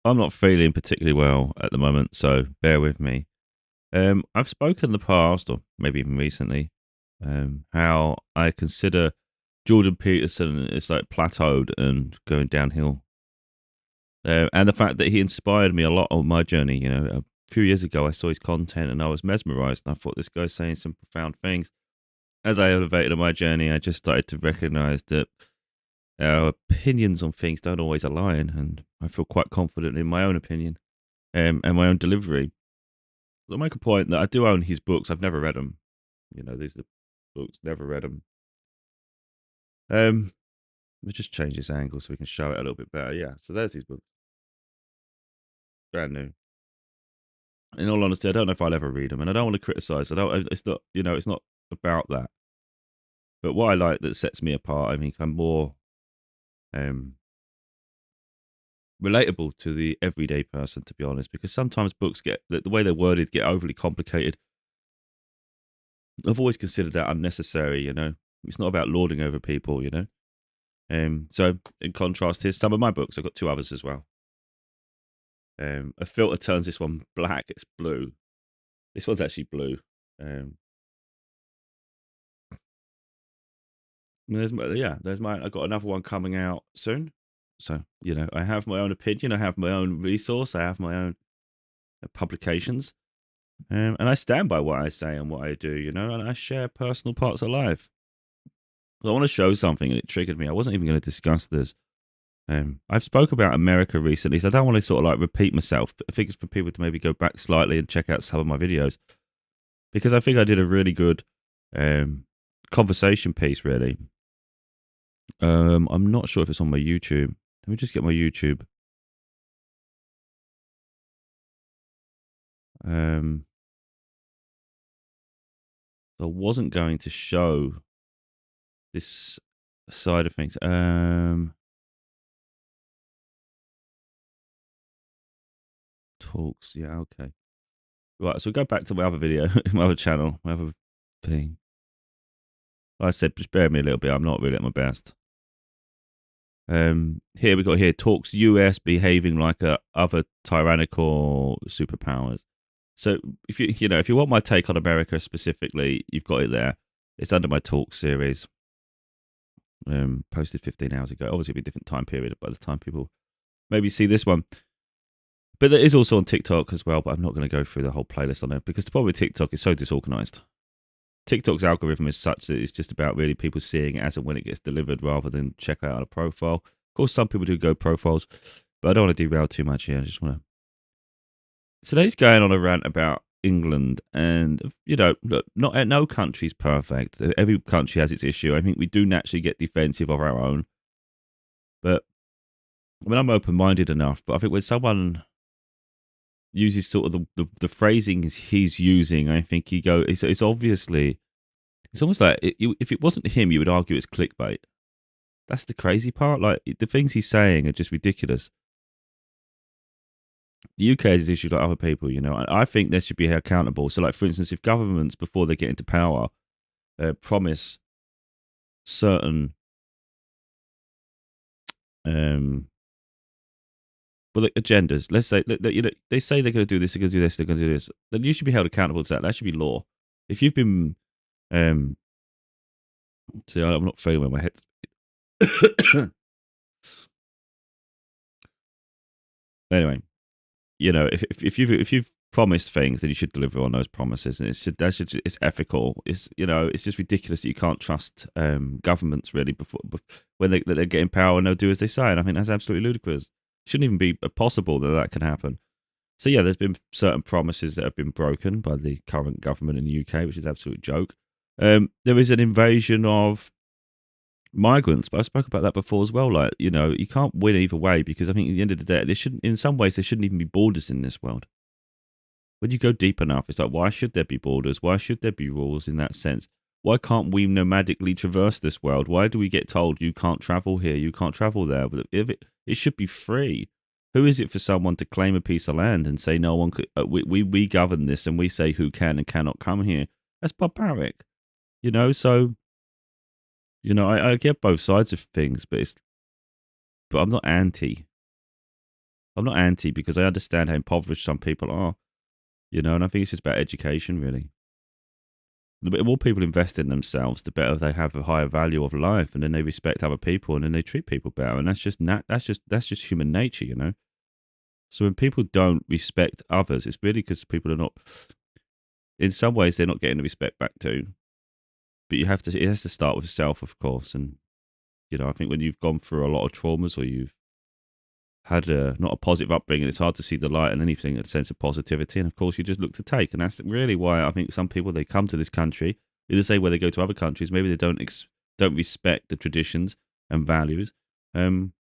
I'm not feeling particularly well at the moment, so bear with me. I've spoken in the past, or maybe even recently, how I consider Jordan Peterson is like plateaued and going downhill. And the fact that he inspired me a lot on my journey. A few years ago, I saw his content and I was mesmerized. And I thought this guy's saying some profound things. As I elevated on my journey, I just started to recognize that our opinions on things don't always align. And I feel quite confident in my own opinion and my own delivery. I'll make a point that I do own his books. I've never read them. These are books, never read them. We'll just change this angle so we can show it a little bit better. Yeah, so there's his books, brand new. In all honesty, I don't know if I'll ever read them, and I don't want to criticize. I don't. It's not. It's not about that. But what I like that sets me apart, I think I'm more um, relatable to the everyday person, to be honest. Because sometimes books get the way they're worded get overly complicated. I've always considered that unnecessary. It's not about lording over people. So in contrast, here's some of my books. I've got two others as well. A filter turns this one black. It's blue. This one's actually blue. Um, there's my. I've got another one coming out soon. So I have my own opinion. I have my own resource. I have my own publications, and I stand by what I say and what I do. And I share personal parts of life. I want to show something, and it triggered me. I wasn't even going to discuss this. I've spoke about America recently, so I don't want to sort of like repeat myself. But I think it's for people to maybe go back slightly and check out some of my videos because I think I did a really good um, conversation piece. Really, I'm not sure if it's on my YouTube. Let me just get my YouTube. Um, I wasn't going to show this side of things. Talks. Yeah. Okay. Right. So we go back to my other video, my other channel, my other thing. Like I said, just bear me a little bit. I'm not really at my best. Here we got here talks US behaving like other tyrannical superpowers. So if you want my take on America specifically, you've got it there. It's under my talk series. Posted 15 hours ago. Obviously, it'll be a different time period by the time people maybe see this one. But there is also on TikTok as well. But I'm not going to go through the whole playlist on it because the problem with TikTok is so disorganized. TikTok's algorithm is such that it's just about really people seeing it as and when it gets delivered rather than check out a profile. Of course, some people do go profiles, but I don't want to derail too much here. I just want to. Today's going on a rant about England, and look, not no country's perfect. Every country has its issue. I think we do naturally get defensive of our own, but I'm open-minded enough. But I think when someone uses sort of the phrasing he's using, I think it's obviously. It's almost like if it wasn't him, you would argue it's clickbait. That's the crazy part. Like the things he's saying are just ridiculous. The UK has issues like other people, I think they should be accountable. So, like for instance, if governments before they get into power promise certain, um, agendas. Let's say that they say they're going to do this, they're going to do this, they're going to do this. Then you should be held accountable to that. That should be law. If you've been, see, I'm not feeling with my head. Anyway, if you've promised things, then you should deliver on those promises, and it's ethical. It's just ridiculous that you can't trust governments really when they're getting power and they'll do as they say, and I think that's absolutely ludicrous. It shouldn't even be possible that can happen. So yeah, there's been certain promises that have been broken by the current government in the UK, which is an absolute joke. There is an invasion of migrants, but I spoke about that before as well. Like, you can't win either way because I think at the end of the day, in some ways, there shouldn't even be borders in this world. When you go deep enough, it's like, why should there be borders? Why should there be rules in that sense? Why can't we nomadically traverse this world? Why do we get told you can't travel here, you can't travel there? But if it should be free. Who is it for someone to claim a piece of land and say no one could? We govern this and we say who can and cannot come here? That's barbaric, So I get both sides of things, but I'm not anti. I'm not anti because I understand how impoverished some people are, and I think it's just about education, really. The more people invest in themselves, the better they have a higher value of life, and then they respect other people, and then they treat people better, and that's just human nature. So when people don't respect others, it's really because people are not. In some ways, they're not getting the respect back too. But it has to start with self, of course, and I think when you've gone through a lot of traumas or you've had not a positive upbringing, it's hard to see the light and anything, a sense of positivity. And of course, you just look to take. And that's really why I think some people, they come to this country, either say where they go to other countries, maybe they don't respect the traditions and values. Um,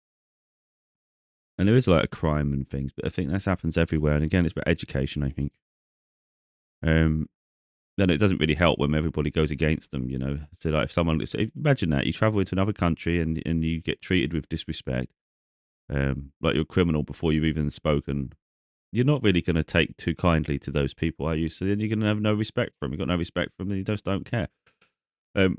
and there is like a crime and things, but I think that happens everywhere. And again, it's about education, I think. Um, then it doesn't really help when everybody goes against them. So like imagine that you travel into another country and you get treated with disrespect, like you're a criminal before you've even spoken. You're not really going to take too kindly to those people, are you? So then you're going to have no respect for them. You've got no respect for them, then you just don't care. Um,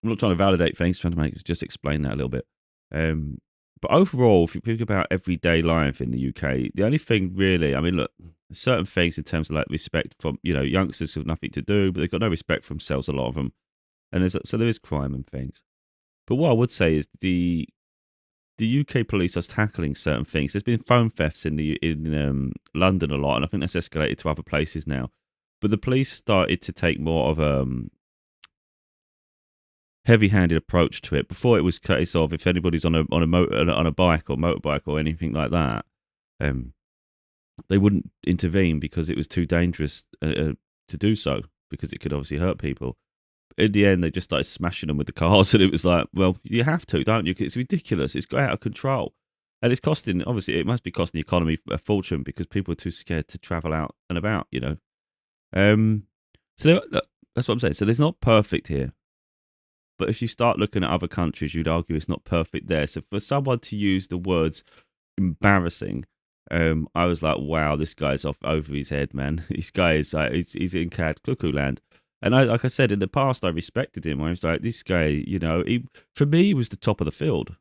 I'm not trying to validate things, trying to just explain that a little bit. But overall, if you think about everyday life in the UK, the only thing really, I mean, look, certain things in terms of like respect from, youngsters have nothing to do, but they've got no respect for themselves, a lot of them. And so there is crime and things. But what I would say is the UK police are tackling certain things. There's been phone thefts in London a lot, and I think that's escalated to other places now. But the police started to take more of a heavy-handed approach to it. Before, it was case of if anybody's on a bike or motorbike or anything like that, um, they wouldn't intervene because it was too dangerous to do so, because it could obviously hurt people. In the end, they just started smashing them with the cars, and it was like, well, you have to, don't you? It's ridiculous. It's got out of control, and it's costing. Obviously, it must be costing the economy a fortune because people are too scared to travel out and about. Um, so that's what I'm saying. So there's not perfect here, but if you start looking at other countries, you'd argue it's not perfect there. So for someone to use the words embarrassing, I was like, wow, this guy's off over his head, man. This guy is like, he's in cad cuckoo land. And like I said, in the past, I respected him. I was like, this guy, for me, he was the top of the field.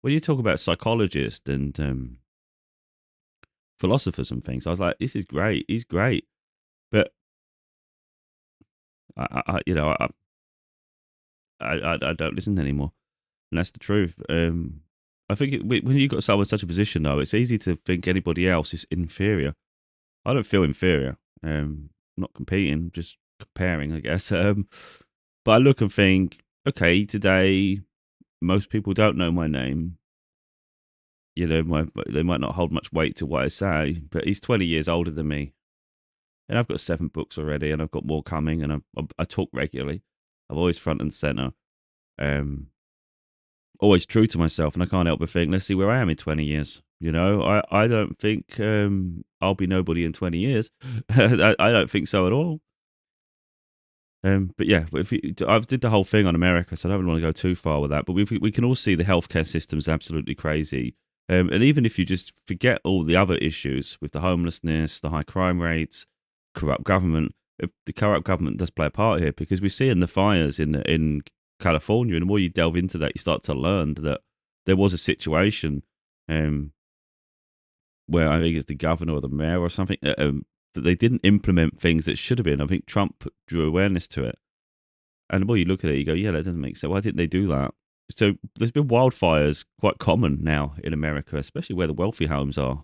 When you talk about psychologists and philosophers and things, I was like, this is great. He's great. But I don't listen anymore, and that's the truth. I think when you've got someone in such a position, though, it's easy to think anybody else is inferior. I don't feel inferior. I'm not competing, just comparing, I guess. But I look and think, okay, today most people don't know my name. They might not hold much weight to what I say, but he's 20 years older than me, and I've got 7 books already, and I've got more coming, and I talk regularly. I'm always front and center. Um, Always true to myself, and I can't help but think, let's see where I am in 20 years. I don't think I'll be nobody in 20 years. I don't think so at all. But yeah, I've did the whole thing on America, so I don't really want to go too far with that. But we can all see the healthcare system's absolutely crazy. And even if you just forget all the other issues with the homelessness, the high crime rates, corrupt government, if the corrupt government does play a part here, because we see in the fires in California, and the more you delve into that, you start to learn that there was a situation where I think it's the governor or the mayor or something, that they didn't implement things that should have been. I think Trump drew awareness to it. And the more you look at it, you go, yeah, that doesn't make sense. Why didn't they do that? So there's been wildfires quite common now in America, especially where the wealthy homes are.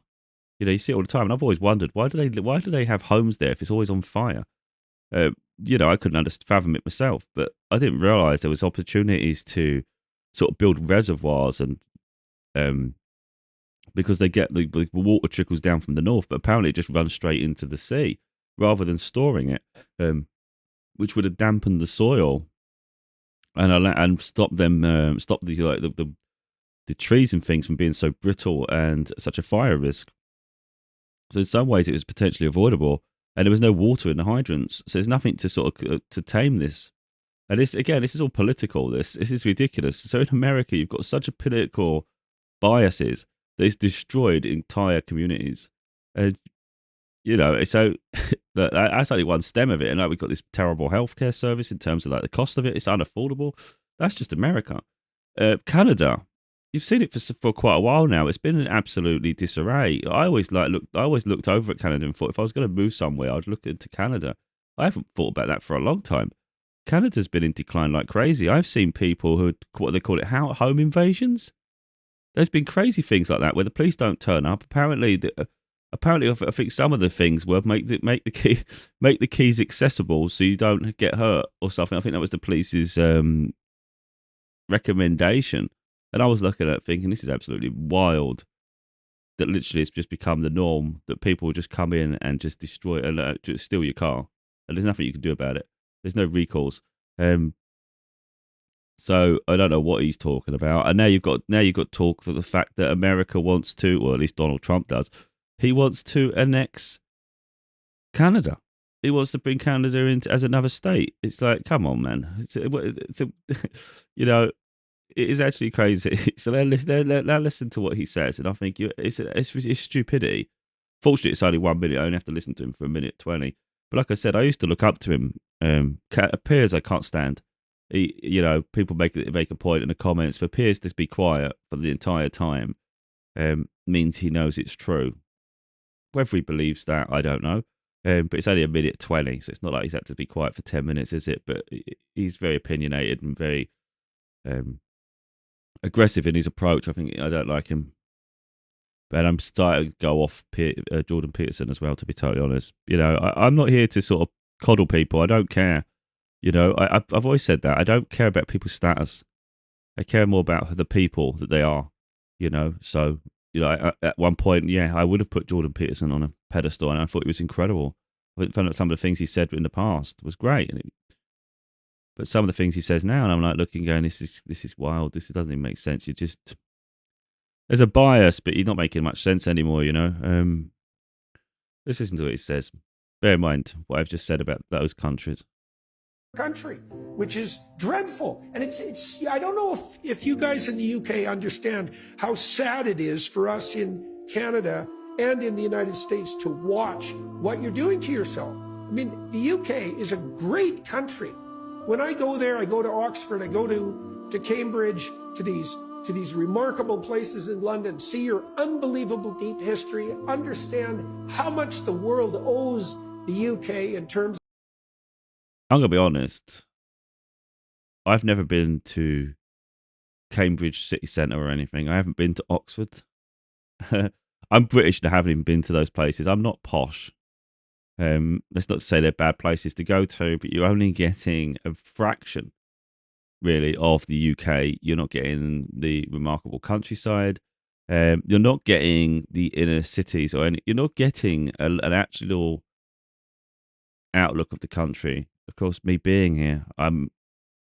You see it all the time. And I've always wondered, why do they have homes there if it's always on fire? I couldn't fathom it myself, but I didn't realize there was opportunities to sort of build reservoirs and because they get the water trickles down from the north, but apparently it just runs straight into the sea rather than storing it, which would have dampened the soil and stop the trees and things from being so brittle and such a fire risk. So in some ways, it was potentially avoidable, and there was no water in the hydrants, so there's nothing to sort of to tame this. And this is all political. This is ridiculous. So in America, you've got such a political biases that it's destroyed entire communities. And so that's only one stem of it. And like we've got this terrible healthcare service in terms of like the cost of it. It's unaffordable. That's just America. Canada. you've seen it for quite a while now. It's been in absolutely disarray. I always looked over at Canada and thought if I was going to move somewhere, I'd look into Canada. I haven't thought about that for a long time. Canada's been in decline like crazy. I've seen people who, what they call it, home invasions. There's been crazy things like that where the police don't turn up. Apparently, I think some of the things were make the keys accessible so you don't get hurt or something. I think that was the police's recommendation. And I was looking at it thinking, this is absolutely wild. That literally it's just become the norm that people will just come in and just destroy and just steal your car, and there's nothing you can do about it. There's no recourse. So I don't know what he's talking about. And now you've got talk of the fact that America wants to, or at least Donald Trump does, he wants to annex Canada. He wants to bring Canada into as another state. It's like, come on, man. It's a you know, it is actually crazy. So now listen to what he says, and I think it's stupidity. Fortunately, it's only 1 minute. I only have to listen to him for 1:20. But like I said, I used to look up to him. Piers, I can't stand. People make a point in the comments for Piers to be quiet for the entire time means he knows it's true. Whether he believes that, I don't know. But it's only 1:20, so it's not like he's had to be quiet for 10 minutes, is it? But he's very opinionated and very aggressive in his approach. I don't like him. But I'm starting to go off Jordan Peterson as well, to be totally honest. I'm not here to sort of coddle people. I don't care. I've always said that. I don't care about people's status. I care more about the people that they are. So, at one point, I would have put Jordan Peterson on a pedestal, and I thought he was incredible. I found that some of the things he said in the past was great. But some of the things he says now, and I'm like looking, going, this is wild. This doesn't even make sense. There's a bias, but you're not making much sense anymore, Let's listen to what he says. Bear in mind what I've just said about those countries. Country, which is dreadful. And it's I don't know if you guys in the UK understand how sad it is for us in Canada and in the United States to watch what you're doing to yourself. I mean, the UK is a great country. When I go there, I go to Oxford, I go to Cambridge, to these remarkable places in London, see your unbelievable deep history, understand how much the world owes the UK in terms. I'm going to be honest. I've never been to Cambridge city centre or anything. I haven't been to Oxford. I'm British and I haven't even been to those places. I'm not posh. Let's not say they're bad places to go to, but you're only getting a fraction, really, of the UK. You're not getting the remarkable countryside. You're not getting the inner cities you're not getting an actual outlook of the country. Of course, me being here, I'm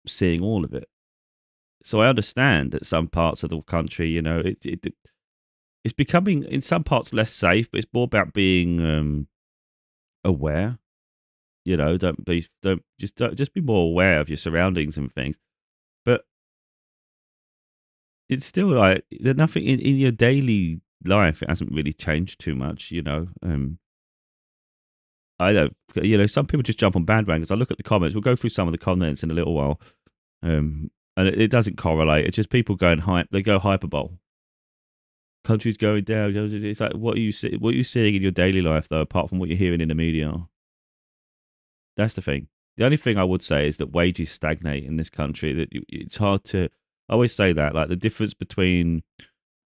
seeing all of it. So I understand that some parts of the country, it's becoming in some parts less safe, but it's more about being aware. Just be more aware of your surroundings and things. But it's still like there's nothing in your daily life. It hasn't really changed too much. I don't, some people just jump on bandwagons. I look at the comments. We'll go through some of the comments in a little while. And it doesn't correlate. It's just people going hype. They go hyperbole. Country's going down. It's like, what are you seeing in your daily life, though, apart from what you're hearing in the media? That's the thing. The only thing I would say is that wages stagnate in this country. That it's hard to. I always say that, like the difference between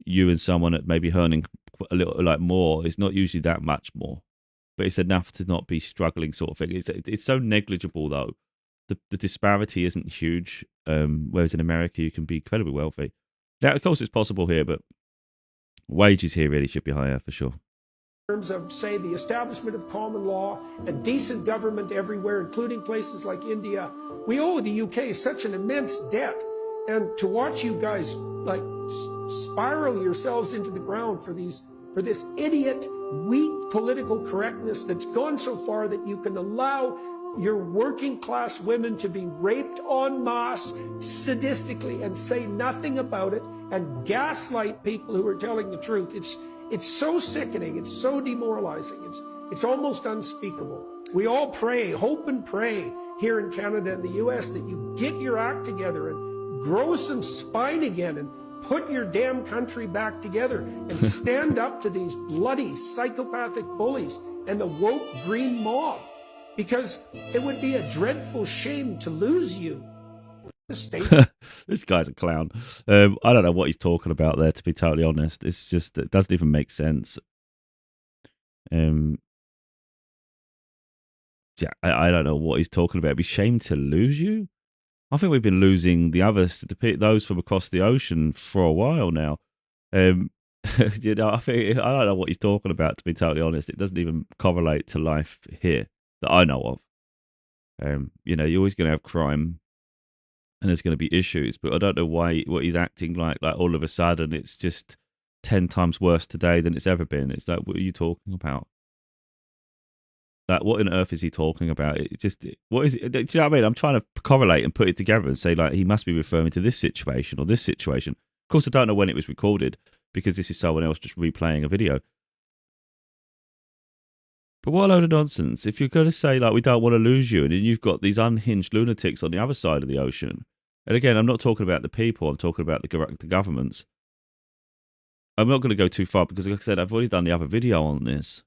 you and someone that maybe earning a little like more is not usually that much more, but it's enough to not be struggling, sort of thing. It's so negligible though. The disparity isn't huge. Whereas in America you can be incredibly wealthy. Now, of course, it's possible here, but wages here really should be higher for sure. In terms of, say, the establishment of common law and decent government everywhere, including places like India, we owe the UK such an immense debt. And to watch you guys like spiral yourselves into the ground for this idiot, weak political correctness that's gone so far that you can allow your working class women to be raped en masse sadistically and say nothing about it and gaslight people who are telling the truth. It's so sickening. It's so demoralizing. It's almost unspeakable. We all pray, hope and pray here in Canada and the US that you get your act together and grow some spine again and put your damn country back together and stand up to these bloody psychopathic bullies and the woke green mob, because it would be a dreadful shame to lose you. This guy's a clown. I don't know what he's talking about there, to be totally honest. It's just, it doesn't even make sense. Yeah, I don't know what he's talking about. It'd be shame to lose you? I think we've been losing the others, those from across the ocean, for a while now. You know, I don't know what he's talking about, to be totally honest. It doesn't even correlate to life here that I know of. You know, you're always going to have crime, and there's going to be issues, but I don't know what he's acting like all of a sudden it's just 10 times worse today than it's ever been. It's like, what are you talking about? Like, what on earth is he talking about? It's just, what is it? Do you know what I mean? I'm trying to correlate and put it together and say, like, he must be referring to this situation or this situation. Of course, I don't know when it was recorded, because this is someone else just replaying a video. But what a load of nonsense. If you're going to say, like, we don't want to lose you, and then you've got these unhinged lunatics on the other side of the ocean. And again, I'm not talking about the people, I'm talking about the governments. I'm not going to go too far because, like I said, I've already done the other video on this.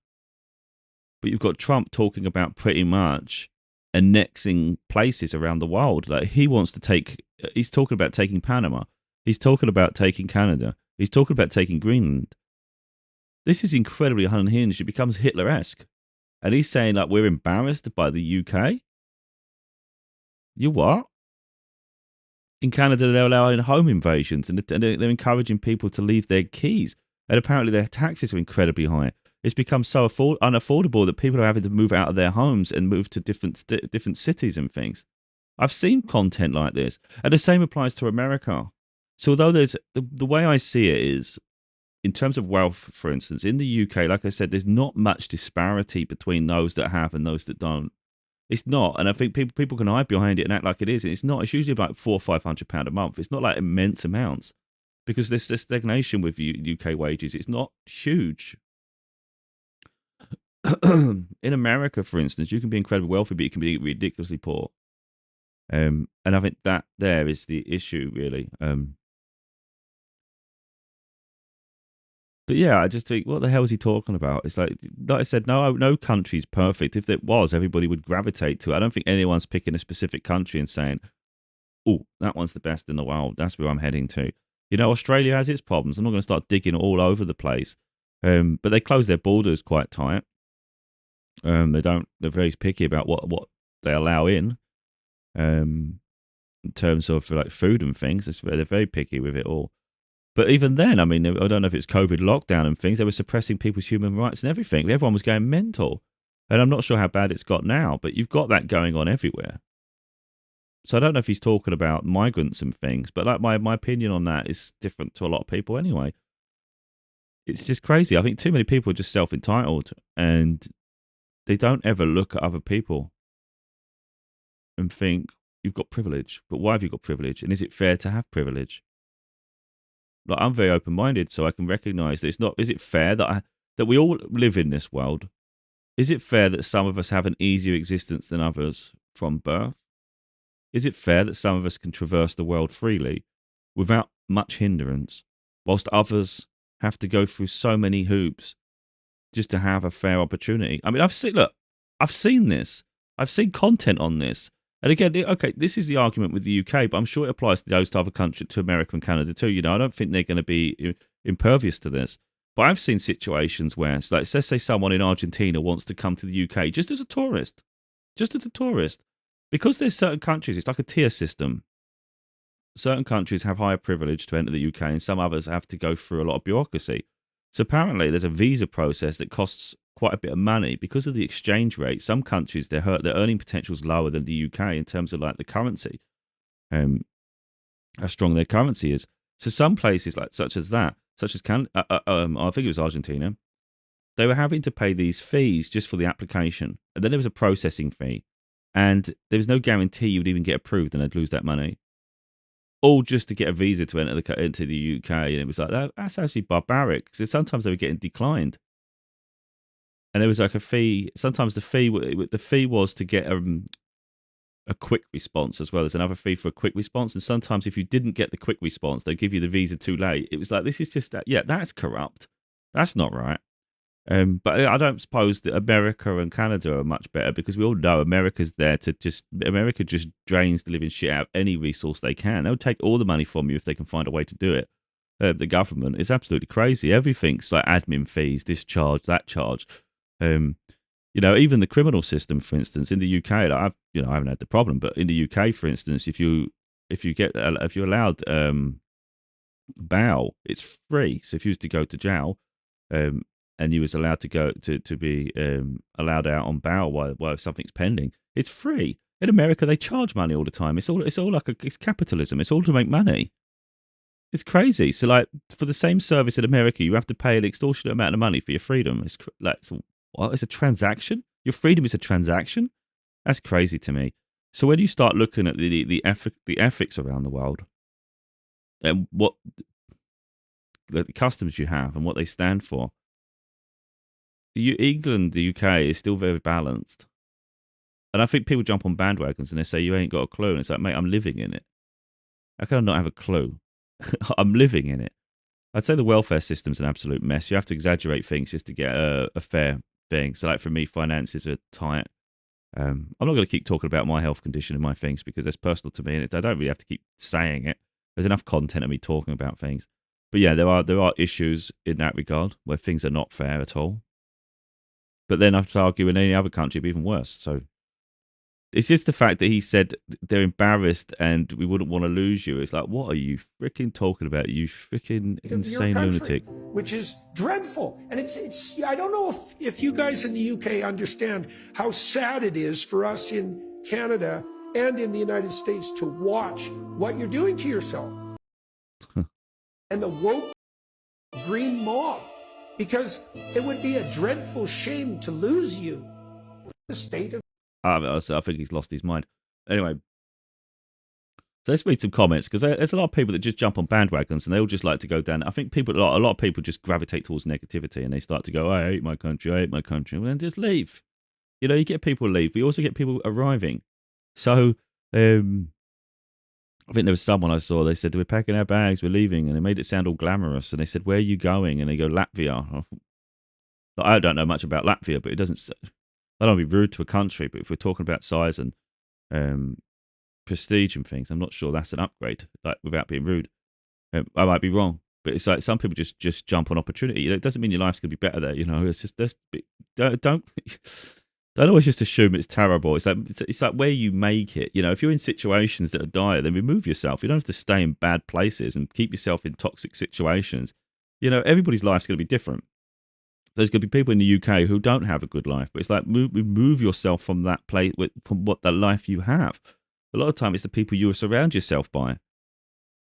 But you've got Trump talking about pretty much annexing places around the world. Like, he wants to take, he's talking about taking Panama. He's talking about taking Canada. He's talking about taking Greenland. This is incredibly unhinged. It becomes Hitler-esque. And he's saying, like, we're embarrassed by the UK? You what? In Canada, they're allowing home invasions, and they're encouraging people to leave their keys. And apparently their taxes are incredibly high. It's become so unaffordable that people are having to move out of their homes and move to different cities and things. I've seen content like this. And the same applies to America. So although there's, the way I see it is, in terms of wealth, for instance, in the UK, like I said, there's not much disparity between those that have and those that don't. It's not, and I think people can hide behind it and act like it is. It's not. It's usually about £400 or £500 a month. It's not like immense amounts, because there's this stagnation with UK wages. It's not huge. In America, for instance, you can be incredibly wealthy, but you can be ridiculously poor. And I think that there is the issue, really. But yeah, I just think, what the hell is he talking about? It's like I said, no country's perfect. If it was, everybody would gravitate to it. I don't think anyone's picking a specific country and saying, oh, that one's the best in the world. That's where I'm heading to. You know, Australia has its problems. I'm not going to start digging all over the place. But they close their borders quite tight. They're very picky about what they allow in terms of, like, food and things. They're very picky with it all. But even then, I mean, I don't know if it's COVID lockdown and things, they were suppressing people's human rights and everything. Everyone was going mental. And I'm not sure how bad it's got now, but you've got that going on everywhere. So I don't know if he's talking about migrants and things, but like my opinion on that is different to a lot of people anyway. It's just crazy. I think too many people are just self-entitled, and they don't ever look at other people and think, you've got privilege, but why have you got privilege? And is it fair to have privilege? Like, I'm very open-minded, so I can recognize that it's not. Is it fair that we all live in this world? Is it fair that some of us have an easier existence than others from birth? Is it fair that some of us can traverse the world freely without much hindrance, whilst others have to go through so many hoops just to have a fair opportunity? I mean, I've seen this. I've seen content on this. And again, okay, this is the argument with the UK, but I'm sure it applies to those other countries, to America and Canada too. You know, I don't think they're going to be impervious to this. But I've seen situations where, it's like, let's say someone in Argentina wants to come to the UK just as a tourist. Because there's certain countries, it's like a tier system. Certain countries have higher privilege to enter the UK, and some others have to go through a lot of bureaucracy. So apparently there's a visa process that costs quite a bit of money because of the exchange rate. Some countries, their earning potential is lower than the UK in terms of, like, the currency, how strong their currency is. So some places, like such as I think it was Argentina, they were having to pay these fees just for the application, and then there was a processing fee, and there was no guarantee you would even get approved, and they'd lose that money, all just to get a visa to enter the UK. And it was like, that's actually barbaric. So sometimes they were getting declined. And there was like a fee. Sometimes the fee was to get a quick response as well. There's another fee for a quick response, and sometimes if you didn't get the quick response, they give you the visa too late. It was like, this is just yeah, that's corrupt. That's not right. But I don't suppose that America and Canada are much better, because we all know America just drains the living shit out of any resource they can. They'll take all the money from you if they can find a way to do it. The government is absolutely crazy. Everything's like admin fees, this charge, that charge. Even the criminal system, for instance, in the UK, like I haven't had the problem, but in the UK, for instance, if you're allowed bail, it's free. So if you was to go to jail, and you was allowed to go to be allowed out on bail while something's pending, it's free. In America, they charge money all the time. It's all like it's capitalism. It's all to make money. It's crazy. So, like, for the same service in America, you have to pay an extortionate amount of money for your freedom. It's it's a transaction. Your freedom is a transaction. That's crazy to me. So when you start looking at the ethics around the world, and what the customs you have and what they stand for, England, the UK is still very balanced. And I think people jump on bandwagons and they say, you ain't got a clue. And it's like, mate, I'm living in it. How can I not have a clue? I'm living in it. I'd say the welfare system's an absolute mess. You have to exaggerate things just to get a fair thing. So, like, for me, finances are tight. I'm not going to keep talking about my health condition and my things, because that's personal to me, and I don't really have to keep saying it. There's enough content of me talking about things. But yeah, there are issues in that regard where things are not fair at all. But then I have to argue in any other country, it'd be even worse. So it's just the fact that he said they're embarrassed and we wouldn't want to lose you. It's like, what are you freaking talking about? You freaking insane lunatic. Which is dreadful. And it's I don't know if you guys in the UK understand how sad it is for us in Canada and in the United States to watch what you're doing to yourself. And the woke green mob. Because it would be a dreadful shame to lose you. The state of... I think he's lost his mind. Anyway, so let's read some comments, because there's a lot of people that just jump on bandwagons and they all just like to go down. I think a lot of people just gravitate towards negativity and they start to go, I hate my country, well, then just leave. You get people leave. We also get people arriving. So I think there was someone I saw, they said, we're packing our bags, we're leaving, and they made it sound all glamorous. And they said, where are you going? And they go, Latvia. I don't know much about Latvia, but it doesn't... I don't want to be rude to a country, but if we're talking about size and prestige and things, I'm not sure that's an upgrade, like, without being rude. I might be wrong, but it's like some people just jump on opportunity. It doesn't mean your life's going to be better there, It's just... Don't always just assume it's terrible. It's like where you make it. If you're in situations that are dire, then remove yourself. You don't have to stay in bad places and keep yourself in toxic situations. Everybody's life's going to be different. There's going to be people in the UK who don't have a good life, but it's like remove yourself from that place, from what the life you have. A lot of time, it's the people you surround yourself by.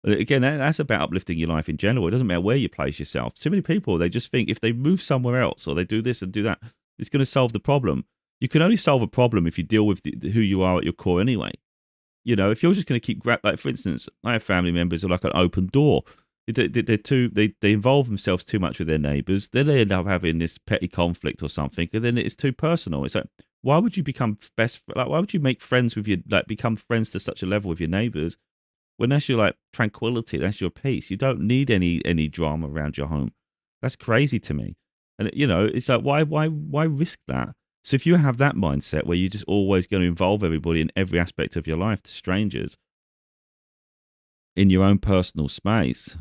Again, that's about uplifting your life in general. It doesn't matter where you place yourself. Too many people, they just think if they move somewhere else or they do this and do that, it's going to solve the problem. You can only solve a problem if you deal with who you are at your core anyway. If you're just going to keep... Like, for instance, I have family members who are like an open door. They involve themselves too much with their neighbours. Then they end up having this petty conflict or something, and then it's too personal. It's like, why would you become why would you make friends with become friends to such a level with your neighbours when that's your, like, tranquility, that's your peace? You don't need any drama around your home. That's crazy to me. And it's like, why risk that? So if you have that mindset where you're just always going to involve everybody in every aspect of your life, to strangers, in your own personal space,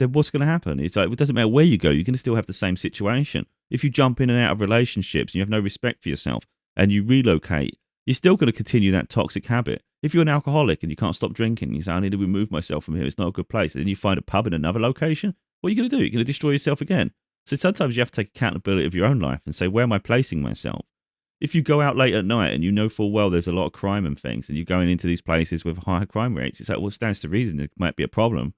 then what's going to happen? It's like, it doesn't matter where you go, you're going to still have the same situation. If you jump in and out of relationships and you have no respect for yourself and you relocate, you're still going to continue that toxic habit. If you're an alcoholic and you can't stop drinking, you say, I need to remove myself from here, it's not a good place. And then you find a pub in another location, what are you going to do? You're going to destroy yourself again. So sometimes you have to take accountability of your own life and say, where am I placing myself? If you go out late at night and you know full well there's a lot of crime and things, and you're going into these places with higher crime rates, it's like, well, it stands to reason there might be a problem.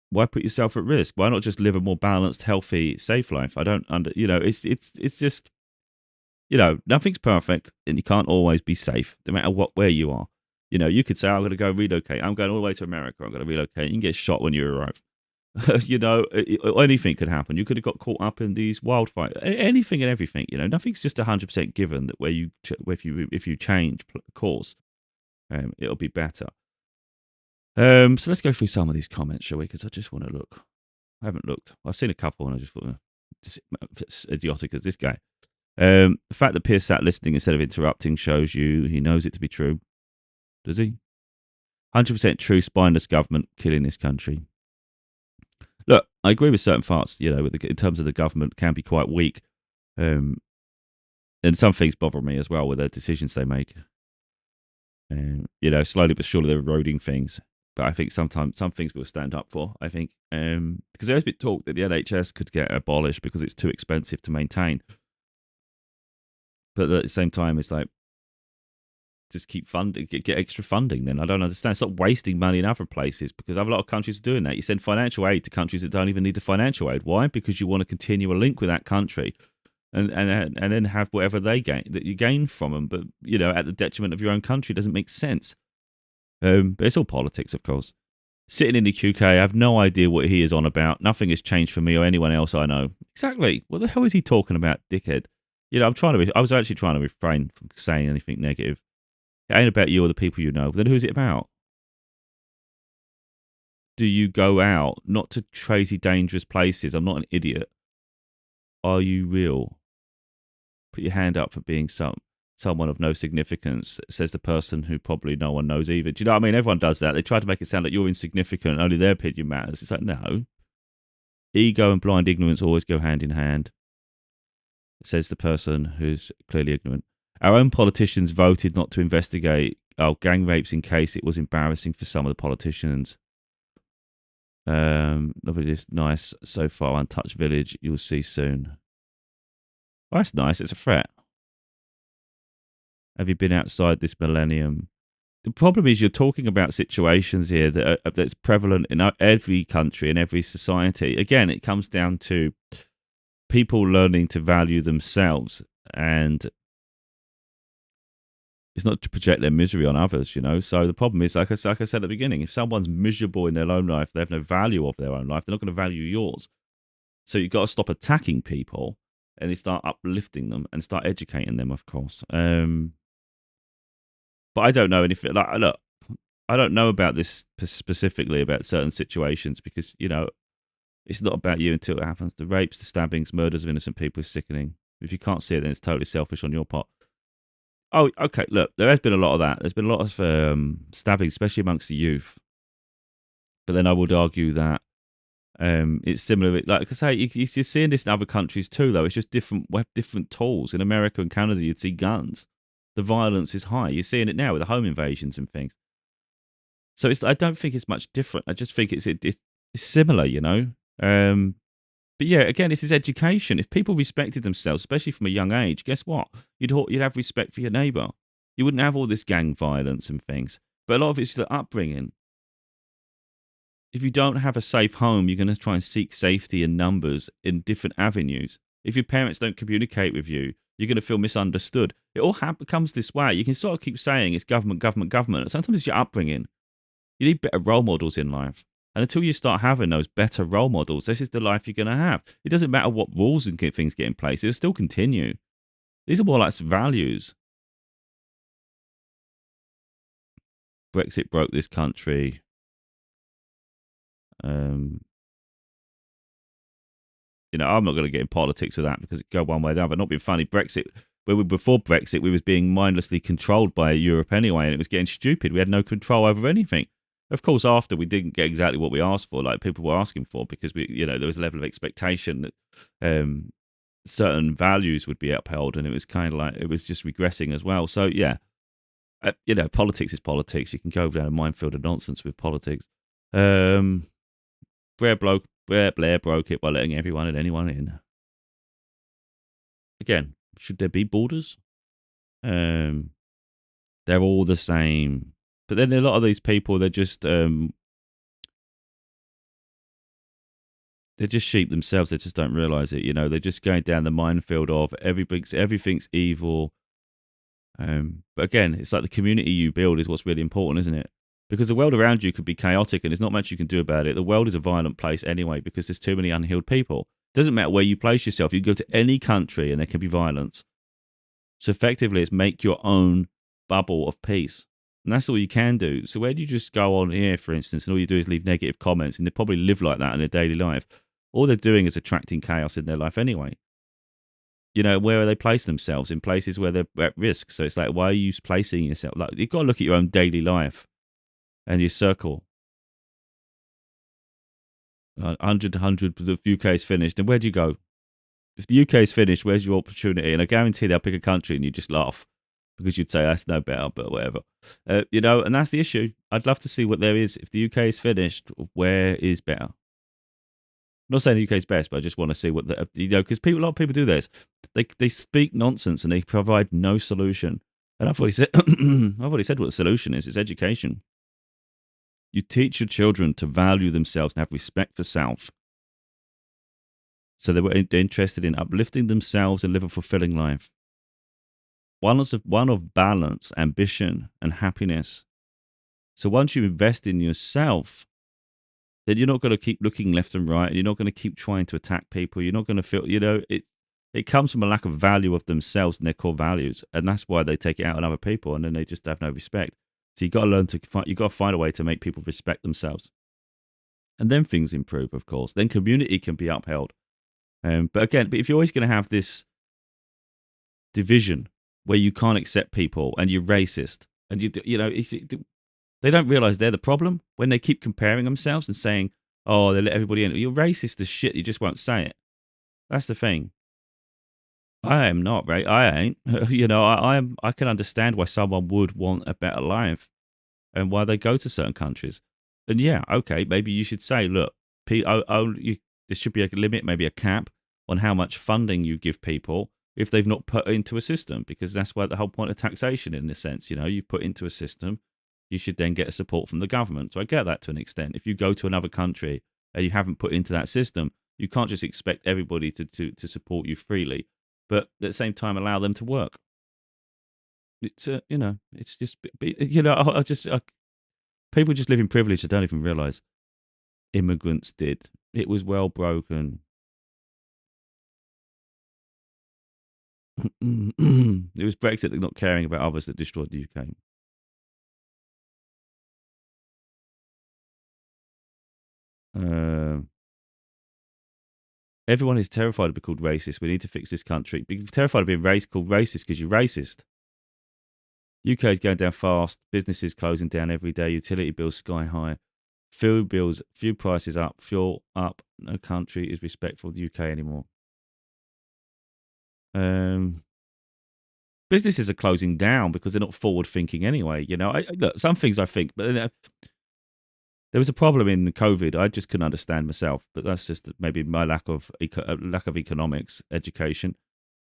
Why put yourself at risk? Why not just live a more balanced, healthy, safe life? It's just, nothing's perfect, and you can't always be safe, no matter where you are. You could say, I'm going to go relocate. I'm going all the way to America. I'm going to relocate. You can get shot when you arrive. Anything could happen. You could have got caught up in these wildfires, anything and everything. Nothing's just 100% given that if you change course, it'll be better. So let's go through some of these comments, shall we? Because I just want to look. I haven't looked. I've seen a couple, and I just thought, just as idiotic as this guy. The fact that Pierce sat listening instead of interrupting shows you he knows it to be true. Does he? 100% true. Spineless government killing this country. Look, I agree with certain parts. In terms of the government, can be quite weak, and some things bother me as well with the decisions they make. Slowly but surely they're eroding things. But I think sometimes some things we'll stand up for. I think because there's been talk that the NHS could get abolished because it's too expensive to maintain. But at the same time, it's like, just keep funding, get extra funding. Then I don't understand. Stop wasting money in other places, because a lot of countries are doing that. You send financial aid to countries that don't even need the financial aid. Why? Because you want to continue a link with that country, and then have whatever they gain that you gain from them. But at the detriment of your own country, doesn't make sense. But it's all politics, of course. Sitting in the UK, I have no idea what he is on about. Nothing has changed for me or anyone else I know. Exactly. What the hell is he talking about, dickhead? I was actually trying to refrain from saying anything negative. It ain't about you or the people you know. Then who's it about? Do you go out, not to crazy, dangerous places? I'm not an idiot. Are you real? Put your hand up for being someone of no significance, says the person who probably no one knows either. Do you know what I mean? Everyone does that. They try to make it sound like you're insignificant, only their opinion matters. It's like, no. Ego and blind ignorance always go hand in hand, says the person who's clearly ignorant. Our own politicians voted not to investigate gang rapes in case it was embarrassing for some of the politicians. Lovely, this nice so far untouched village. You'll see soon. Well, that's nice. It's a threat. Have you been outside this millennium? The problem is you're talking about situations here that's prevalent in every country and every society. Again, it comes down to people learning to value themselves, and it's not to project their misery on others, So the problem is, like I said at the beginning, if someone's miserable in their own life, they have no value of their own life, they're not going to value yours. So you've got to stop attacking people and you start uplifting them and start educating them, of course. But I don't know anything. Look, I don't know about this specifically about certain situations because, it's not about you until it happens. The rapes, the stabbings, murders of innocent people is sickening. If you can't see it, then it's totally selfish on your part. Oh, okay. Look, there has been a lot of that. There's been a lot of stabbing, especially amongst the youth. But then I would argue that it's similar. Like I say, you're seeing this in other countries too, though. It's just different tools. In America and Canada, you'd see guns. The violence is high. You're seeing it now with the home invasions and things. So I don't think it's much different. I just think it's similar, But yeah, again, this is education. If people respected themselves, especially from a young age, guess what? You'd have respect for your neighbour. You wouldn't have all this gang violence and things. But a lot of it's the upbringing. If you don't have a safe home, you're going to try and seek safety in numbers in different avenues. If your parents don't communicate with you, you're going to feel misunderstood. It all comes this way. You can sort of keep saying it's government, government, government. Sometimes it's your upbringing. You need better role models in life. And until you start having those better role models, this is the life you're going to have. It doesn't matter what rules and things get in place. It'll still continue. These are more like values. Brexit broke this country. I'm not going to get in politics with that because it go one way or the other. Not being funny, Brexit. Before Brexit, we was being mindlessly controlled by Europe anyway, and it was getting stupid. We had no control over anything. Of course, after we didn't get exactly what we asked for, like people were asking for, because there was a level of expectation that certain values would be upheld, and it was kind of like it was just regressing as well. So yeah, politics is politics. You can go down a minefield of nonsense with politics. Blair broke it by letting everyone and anyone in. Again, should there be borders? They're all the same. But then a lot of these people, they're just sheep themselves. They just don't realize it. They're just going down the minefield of everything's evil. But again, it's like the community you build is what's really important, isn't it? because the world around you could be chaotic and there's not much you can do about it. The world is a violent place anyway because there's too many unhealed people. It doesn't matter where you place yourself. You can go to any country and there can be violence. So effectively, it's make your own bubble of peace. And that's all you can do. So where do you just go on here, for instance, and all you do is leave negative comments, and they probably live like that in their daily life. All they're doing is attracting chaos in their life anyway. Where are they placing themselves? In places where they're at risk. So it's like, why are you placing yourself? Like, you've got to look at your own daily life and your circle. 100 to 100, the UK is finished. And where do you go? If the UK is finished, where's your opportunity? And I guarantee they'll pick a country and you just laugh because you'd say, that's no better, but whatever. And that's the issue. I'd love to see what there is. If the UK is finished, where is better? I'm not saying the UK is best, but I just want to see what, because a lot of people do this. They speak nonsense and they provide no solution. And I've already said, what the solution is. It's education. You teach your children to value themselves and have respect for self. So they're interested in uplifting themselves and live a fulfilling life. One of balance, ambition, and happiness. So once you invest in yourself, then you're not going to keep looking left and right. You're not going to keep trying to attack people. You're not going to feel, it comes from a lack of value of themselves and their core values. And that's why they take it out on other people and then they just have no respect. So you've got to learn you've got to find a way to make people respect themselves. And then things improve, of course. Then community can be upheld. But if you're always going to have this division where you can't accept people and you're racist and they don't realize they're the problem when they keep comparing themselves and saying, oh, they let everybody in. You're racist as shit. You just won't say it. That's the thing. I am not, right? I ain't. I can understand why someone would want a better life and why they go to certain countries. And yeah, okay, maybe you should say, look, there should be a limit, maybe a cap on how much funding you give people if they've not put into a system, because that's why the whole point of taxation, in this sense, you've put into a system, you should then get support from the government. So I get that to an extent. If you go to another country and you haven't put into that system, you can't just expect everybody to support you freely, but at the same time allow them to work. It's it's just people just live in privilege. I don't even realize immigrants did. It was well broken. It was Brexit that not caring about others that destroyed the UK. Everyone is terrified of being called racist. We need to fix this country. Be terrified of being called racist because you're racist. UK is going down fast. Businesses closing down every day. Utility bills sky high. Food bills, fuel prices up. Fuel up. No country is respectful of the UK anymore. Businesses are closing down because they're not forward thinking anyway. Look, some things I think, but there was a problem in COVID. I just couldn't understand myself, but that's just maybe my lack of economics education.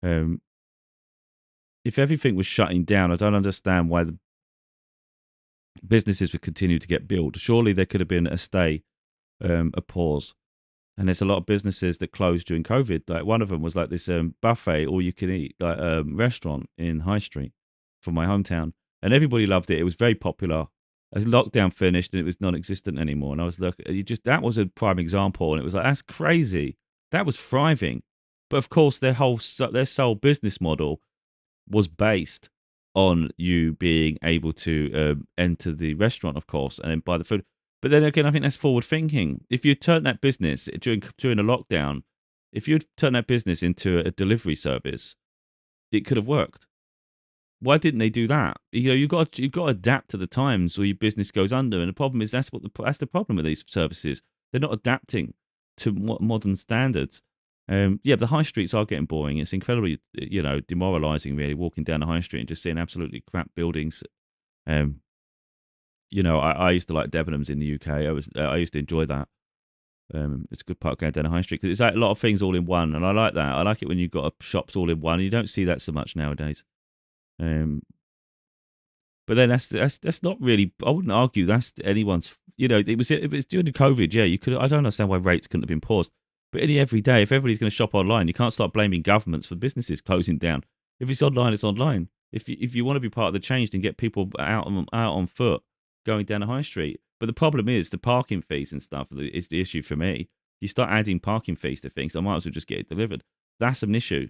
If everything was shutting down, I don't understand why the businesses would continue to get built. Surely there could have been a pause. And there's a lot of businesses that closed during COVID. Like one of them was like this buffet, all you can eat, like restaurant in High Street from my hometown, and everybody loved it. It was very popular. As lockdown finished, and it was non-existent anymore. And I was looking, that was a prime example. And it was like, that's crazy. That was thriving, but of course their sole business model was based on you being able to enter the restaurant, of course, and then buy the food. But then again, I think that's forward thinking. If you turn that business during a lockdown, if you turn that business into a delivery service, it could have worked. Why didn't they do that? You've got to adapt to the times, or your business goes under. And the problem is that's the problem with these services. They're not adapting to modern standards. But the high streets are getting boring. It's incredibly demoralising, really, walking down the high street and just seeing absolutely crap buildings. I used to like Debenhams in the UK. I used to enjoy that. It's a good part going down the high street because it's like a lot of things all in one, and I like that. I like it when you've got shops all in one. You don't see that so much nowadays. But then that's not really. I wouldn't argue that's anyone's. It was during the COVID. Yeah, you could. I don't understand why rates couldn't have been paused. But any every day, if everybody's going to shop online, you can't start blaming governments for businesses closing down. If it's online, it's online. If you want to be part of the change and get people out on foot, going down the high street. But the problem is the parking fees and stuff is the issue for me. You start adding parking fees to things, I might as well just get it delivered. That's an issue.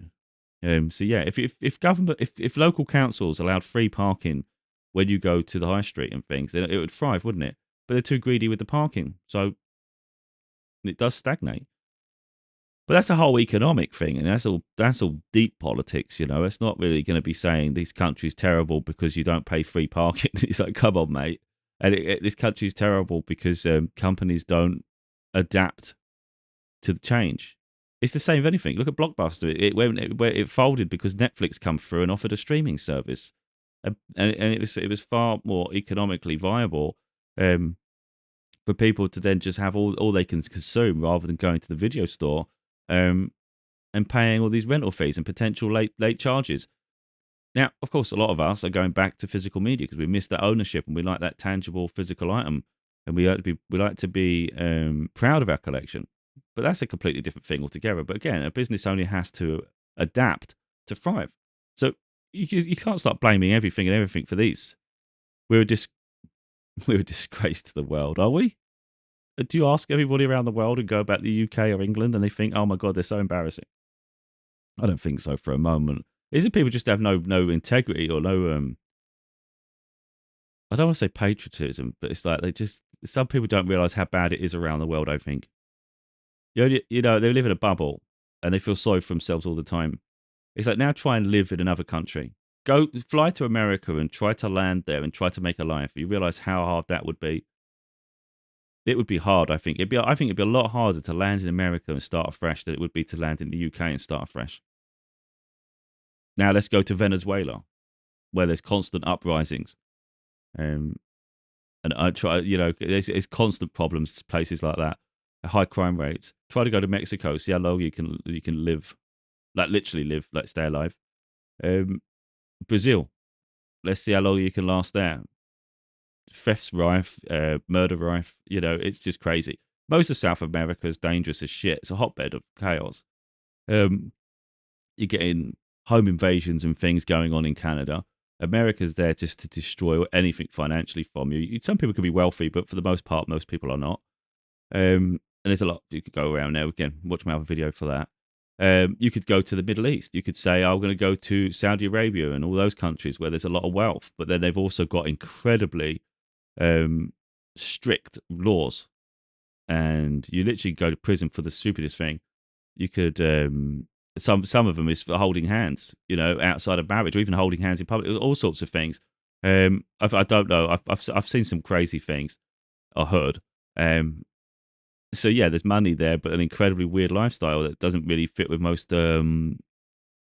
So yeah, if government, if local councils allowed free parking when you go to the high street and things, then it would thrive, wouldn't it? But they're too greedy with the parking, so it does stagnate. But that's a whole economic thing, and that's all deep politics. It's not really going to be saying this country's terrible because you don't pay free parking. It's like, come on, mate. And this country's terrible because companies don't adapt to the change. It's the same with anything. Look at Blockbuster. It folded because Netflix come through and offered a streaming service, and it was far more economically viable for people to then just have all they can consume rather than going to the video store and paying all these rental fees and potential late charges. Now, of course, a lot of us are going back to physical media because we miss that ownership and we like that tangible physical item, and we like to be proud of our collection. But that's a completely different thing altogether. But again, a business only has to adapt to thrive. So you can't start blaming everything for these. We're a disgrace to the world, are we? Do you ask everybody around the world and go about the UK or England and they think, oh my God, they're so embarrassing? I don't think so for a moment. Is it people just have no integrity or no, I don't want to say patriotism, but it's like some people don't realise how bad it is around the world, I think. They live in a bubble and they feel sorry for themselves all the time. It's like, now try and live in another country. Go fly to America and try to land there and try to make a life. You realise how hard that would be. It would be hard, I think. I think it'd be a lot harder to land in America and start afresh than it would be to land in the UK and start afresh. Now let's go to Venezuela, where there's constant uprisings. And I try, there's constant problems, places like that, high crime rates. Try to go to Mexico, see how long you can live, like literally live, like stay alive. Brazil, let's see how long you can last there. Thefts rife, murder rife. It's just crazy. Most of South America is dangerous as shit. It's a hotbed of chaos. You're getting home invasions and things going on in Canada. America's there just to destroy anything financially from you. Some people can be wealthy, but for the most part, most people are not. And there's a lot you could go around there. Again, watch my other video for that. You could go to the Middle East. You could say, I'm going to go to Saudi Arabia and all those countries where there's a lot of wealth, but then they've also got incredibly strict laws, and you literally go to prison for the stupidest thing. You could some of them is for holding hands, outside of marriage, or even holding hands in public, all sorts of things. I don't know. I've seen some crazy things, I heard. So yeah, there's money there, but an incredibly weird lifestyle that doesn't really fit with most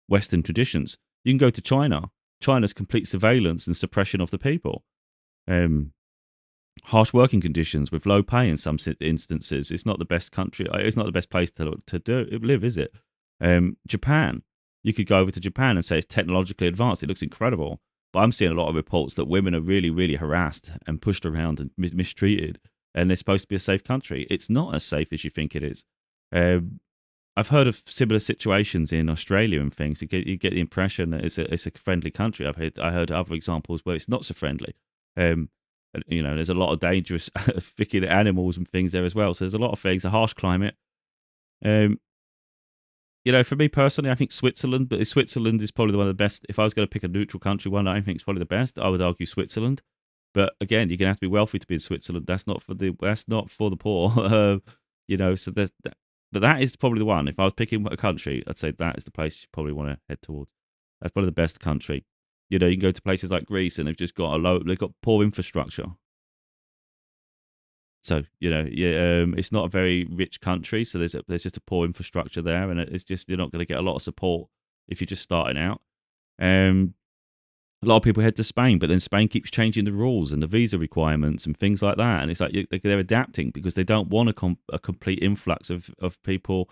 Western traditions. You can go to China. China's complete surveillance and suppression of the people. Harsh working conditions with low pay in some instances. It's not the best country. It's not the best place to live, is it? Japan. You could go over to Japan and say it's technologically advanced. It looks incredible. But I'm seeing a lot of reports that women are really, really harassed and pushed around and mistreated. And they're supposed to be a safe country. It's not as safe as you think it is. I've heard of similar situations in Australia and things. You get the impression that it's a friendly country. I heard other examples where it's not so friendly. There's a lot of dangerous freaking animals and things there as well. So there's a lot of things. A harsh climate. For me personally, I think Switzerland. But Switzerland is probably one of the best. If I was going to pick a neutral country, one I think is probably the best, I would argue Switzerland. But again, you're gonna have to be wealthy to be in Switzerland. That's not for the poor. So but that is probably the one. If I was picking a country, I'd say that is the place you probably want to head towards. That's probably the best country. You can go to places like Greece and they've just got they've got poor infrastructure. So it's not a very rich country. So there's just a poor infrastructure there, and it's just you're not going to get a lot of support if you're just starting out. A lot of people head to Spain, but then Spain keeps changing the rules and the visa requirements and things like that. And it's like they're adapting because they don't want a complete influx of people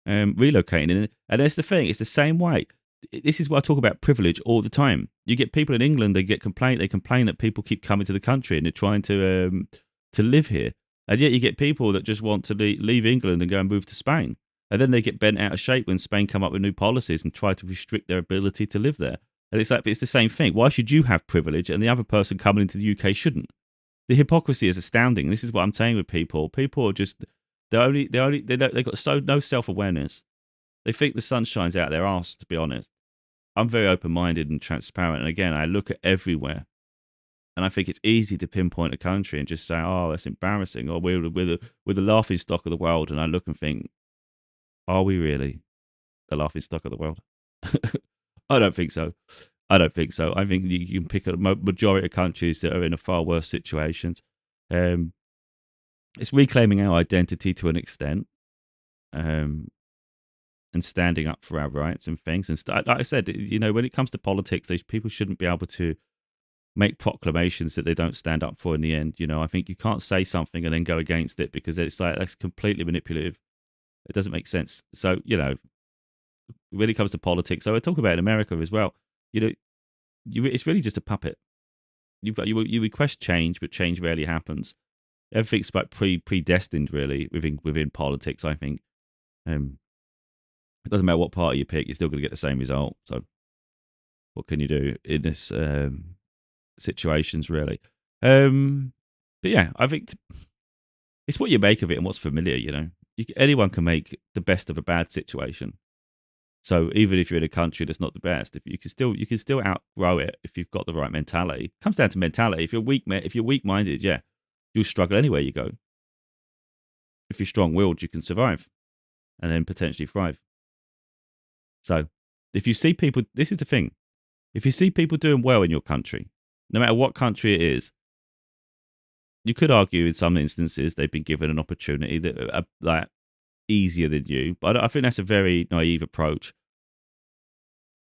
relocating. And that's the thing. It's the same way. This is what I talk about privilege all the time. You get people in England, they complain that people keep coming to the country and they're trying to live here. And yet you get people that just want to leave England and go and move to Spain. And then they get bent out of shape when Spain come up with new policies and try to restrict their ability to live there. And it's like, it's the same thing. Why should you have privilege and the other person coming into the UK shouldn't? The hypocrisy is astounding. This is what I'm saying with people. People are just they've got no self-awareness. They think the sun shines out their arse, to be honest. I'm very open-minded and transparent, and again, I look at everywhere, and I think it's easy to pinpoint a country and just say, "Oh, that's embarrassing," or we're the laughing stock of the world. And I look and think, are we really the laughing stock of the world? I don't think so. I don't think so. I think you can pick a majority of countries that are in a far worse situations. It's reclaiming our identity to an extent, and standing up for our rights and things. And like I said, when it comes to politics, these people shouldn't be able to make proclamations that they don't stand up for in the end. I think you can't say something and then go against it, because it's like that's completely manipulative. It doesn't make sense. So, when it comes to politics, so I talk about in America as well, it's really just a puppet. You request change, but change rarely happens. Everything's about predestined, really, within politics, I think. It doesn't matter what party you pick, you're still going to get the same result. So what can you do in this situations, really? But yeah, I think it's what you make of it and what's familiar. Anyone can make the best of a bad situation. So even if you're in a country that's not the best, if you can still outgrow it if you've got the right mentality. It comes down to mentality. If you're weak-minded, yeah, you'll struggle anywhere you go. If you're strong-willed, you can survive and then potentially thrive. So if you see people, this is the thing. If you see people doing well in your country, no matter what country it is, you could argue in some instances they've been given an opportunity that are like easier than you. But I think that's a very naive approach.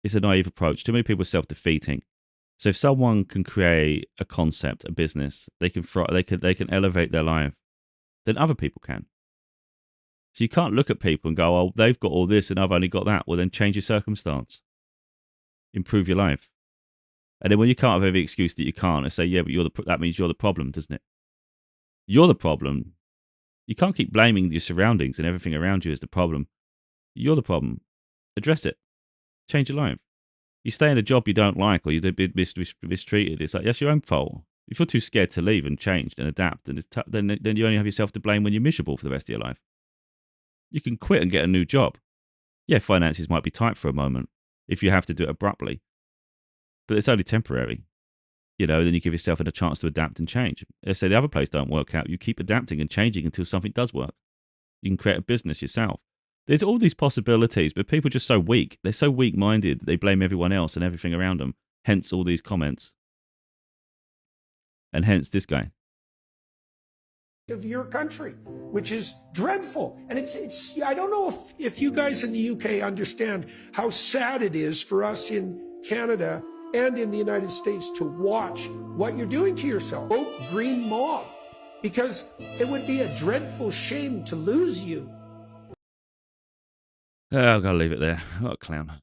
It's a naive approach. Too many people are self-defeating. So if someone can create a concept, a business, they can elevate their life, then other people can. So you can't look at people and go, "Oh, they've got all this and I've only got that." Well, then change your circumstance, improve your life, and then when you can't have every excuse that you can't, and say, "Yeah, but that means you're the problem, doesn't it? You're the problem." You can't keep blaming your surroundings and everything around you as the problem. You're the problem. Address it. Change your life. You stay in a job you don't like, or you've been mistreated. It's like, that's your own fault. If you're too scared to leave and change and adapt, then you only have yourself to blame when you're miserable for the rest of your life. You can quit and get a new job. Yeah, finances might be tight for a moment if you have to do it abruptly, but it's only temporary. Then you give yourself a chance to adapt and change. Let's say the other place don't work out. You keep adapting and changing until something does work. You can create a business yourself. There's all these possibilities, but people are just so weak. They're so weak-minded. They blame everyone else and everything around them. Hence all these comments. And hence this guy. Of your country, which is dreadful. And it's I don't know if you guys in the UK understand how sad it is for us in Canada and in the United States to watch what you're doing to yourself. Vote Green Mob, because it would be a dreadful shame to lose you. I've got to leave it there. What a clown.